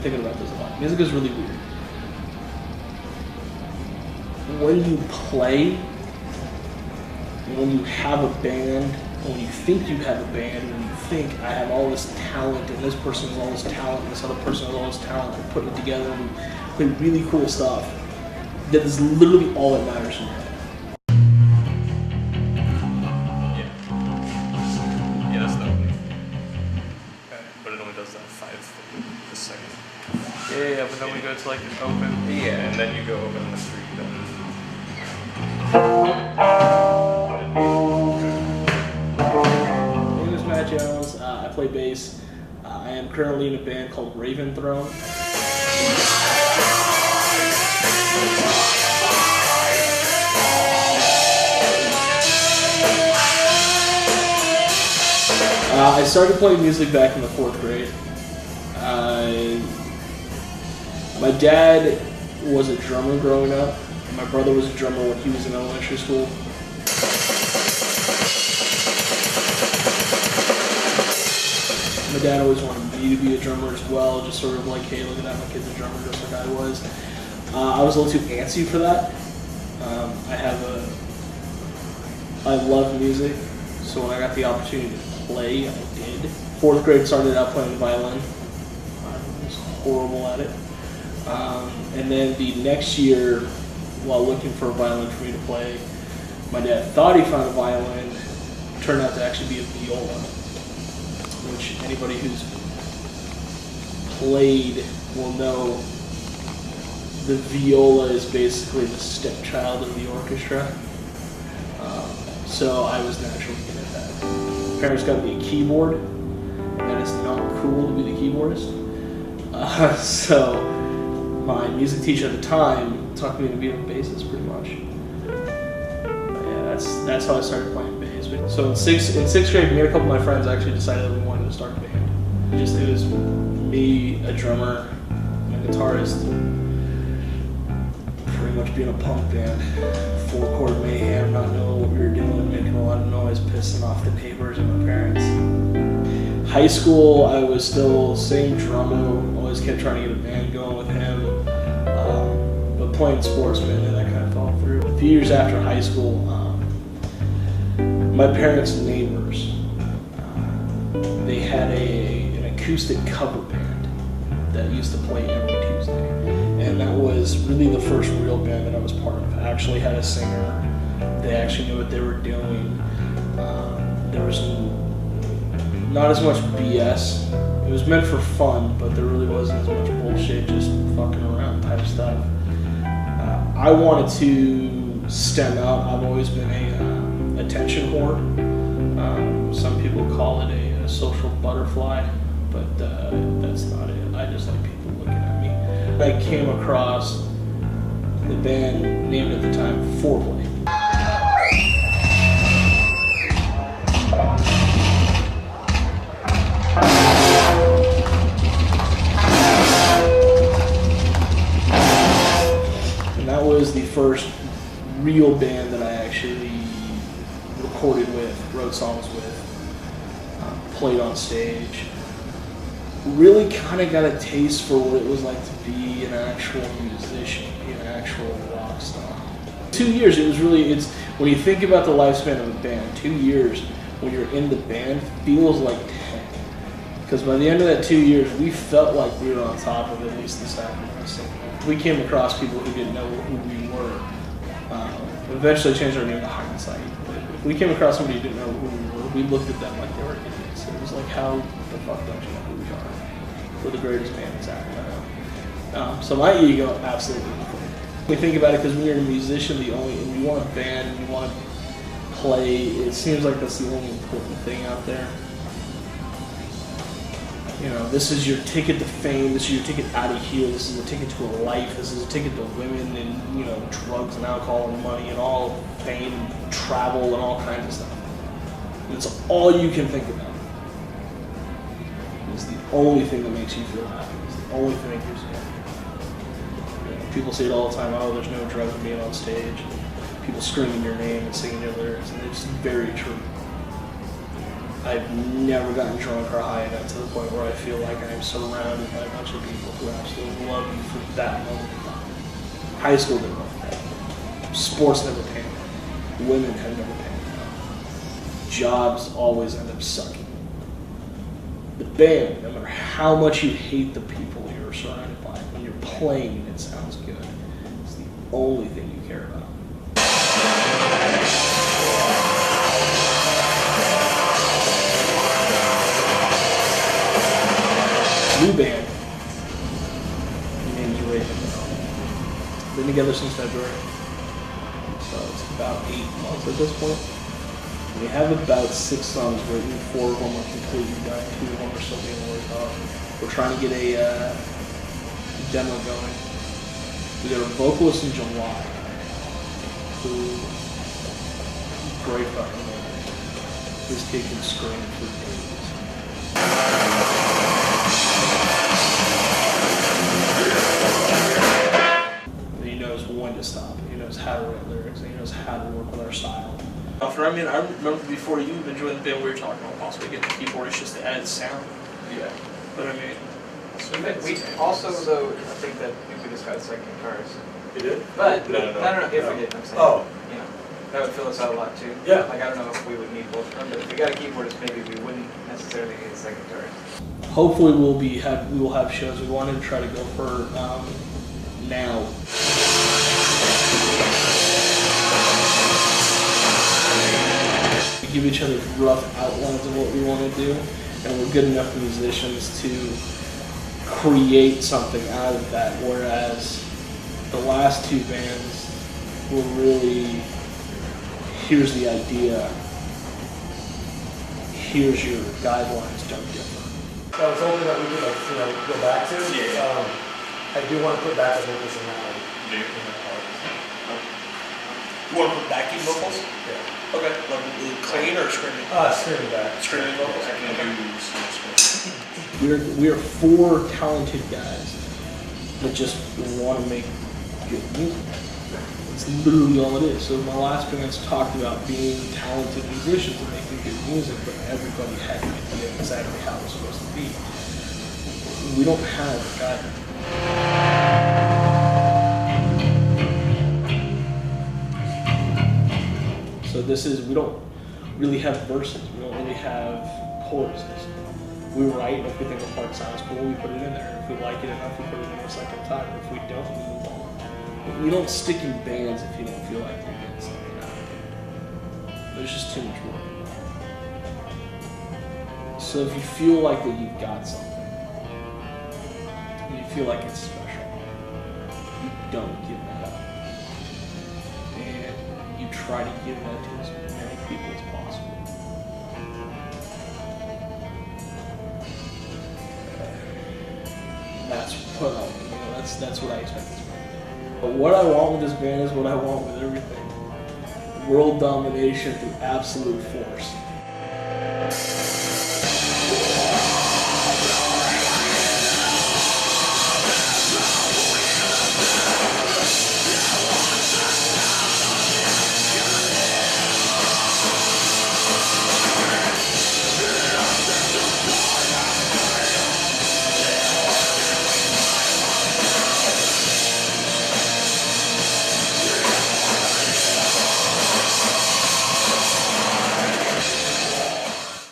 thinking about this a lot. Music is really weird. When you play, when you have a band, when you think you have a band, when you think I have all this talent and this person has all this talent and this other person has all this talent, we're putting it together and we play really cool stuff, that is literally all that matters in your head. Yeah, that's the opening. Okay. But it only does that 5 the second. Yeah, but then we go to like an open. Yeah, and then you go open the street. Jones. I play bass. I am currently in a band called Raven Throne. I started playing music back in the 4th grade. My dad was a drummer growing up. My brother was a drummer when he was in elementary school. My dad always wanted me to be a drummer as well, just sort of like, hey, look at that, my kid's a drummer just like I was. I was a little too antsy for that. I love music, so when I got the opportunity to play, I did. 4th grade started out playing the violin. I was horrible at it. And then the next year, while looking for a violin for me to play, my dad thought he found a violin. It turned out to actually be a viola, which anybody who's played will know the viola is basically the stepchild of the orchestra. So I was naturally good at that. Parents got me a keyboard, and that is not cool to be the keyboardist. So my music teacher at the time taught me to be a bassist pretty much. But yeah, that's how I started playing bass. So in sixth grade, me and a couple of my friends actually decided that we wanted to start a band. It was me, a drummer, and a guitarist, pretty much being a punk band. 4-chord mayhem, not knowing what we were doing, making a lot of noise, pissing off the neighbors and my parents. High school, I was still same drummer, always kept trying to get a band going with him, but playing sports, man, that kind of fell through. A few years after high school, my parents' neighbors, they had an acoustic cover band that used to play every Tuesday. And that was really the first real band that I was part of. I actually had a singer. They actually knew what they were doing. There was not as much BS. It was meant for fun, but there really wasn't as much bullshit, just fucking around type stuff. I wanted to stem out. I've always been a attention whore. Some people call it a social butterfly, but that's not it. I just like people looking at me. I came across the band named at the time Foreplay. And that was the first real band that I actually recorded with, wrote songs with, played on stage. Really kind of got a taste for what it was like to be an actual musician, be an actual rock star. 2 years, when you think about the lifespan of a band, 2 years when you're in the band feels like 10. Because by the end of that 2 years, we felt like we were on top of at least the Sacramento scene. We came across people who didn't know who we were. Eventually changed our name to Hindsight. But if we came across somebody who didn't know who we were, we looked at them like they were idiots. It was like, how the fuck don't you know who we are? We're the greatest band in Sacramento. So my ego absolutely inflated. When you think about it, because when you're a musician, when you want a band, when you want to play, it seems like that's the only important thing out there. You know, this is your ticket to fame, this is your ticket out of here, this is a ticket to a life, this is a ticket to women and, drugs and alcohol and money and all fame and travel and all kinds of stuff. And it's all you can think about. It's the only thing that makes you feel happy. It's the only thing that gives you happy. People say it all the time, oh, there's no drugs in being on stage. People screaming your name and singing your lyrics, and it's very true. I've never gotten drunk or high enough to the point where I feel like I am surrounded by a bunch of people who absolutely love you for that moment in time. High school didn't love that. Sports never panned out. Women have never panned out. Jobs always end up sucking. The band, no matter how much you hate the people you're surrounded by, when you're playing and it sounds good, it's the only thing you care about. New band. The name's Raven. Been together since February. So it's about 8 months at this point. We have about 6 songs written. 4 of them are completely done. 2 of them are still being worked on. We're trying to get a demo going. We got a vocalist in July who, great fucking man. This kid can scream for days. He knows when to stop. He knows how to write lyrics. And he knows how to work with our style. I mean, I remember before you even joined the band, we were talking about possibly getting a keyboardist just to add sound. Yeah. But I mean, We also, though, I think that we just got second guitarist. You did? But, No. if we did, I'm saying. Oh. You know, that would fill us out a lot too. Yeah. Like, I don't know if we would need both of them, but if we got a keyboardist, maybe we wouldn't necessarily need a second guitarist. Hopefully we will have shows. We wanted to try to go for now. We give each other rough outlines of what we want to do, and we're good enough musicians to create something out of that, whereas the last 2 bands were really, here's the idea, here's your guidelines, don't differ. So it's something that we could go back to. Yeah. I do want to put back the vocals in that one. Do you? You want to put backing vocals? Yeah. Okay. Like clean or screaming? Screaming back. Screaming vocals? I can do some screaming. We are 4 talented guys that just want to make good music. It's literally all it is. So my last band's talked about being talented musicians and making good music, but everybody had an idea of exactly how it was supposed to be. We don't have a guy. So we don't really have verses. We don't really have choruses. We write, if we think a part sounds cool, we put it in there. If we like it enough, we put it in a second time. If we don't, we move on. We don't stick in bands if you don't feel like you're getting something out of it. There's just too much work involved. So if you feel like that you've got something, you feel like it's special, you don't give that up. And you try to give that to as many people as possible. That's what that's what I expect this band to do. But what I want with this band is what I want with everything. World domination through absolute force.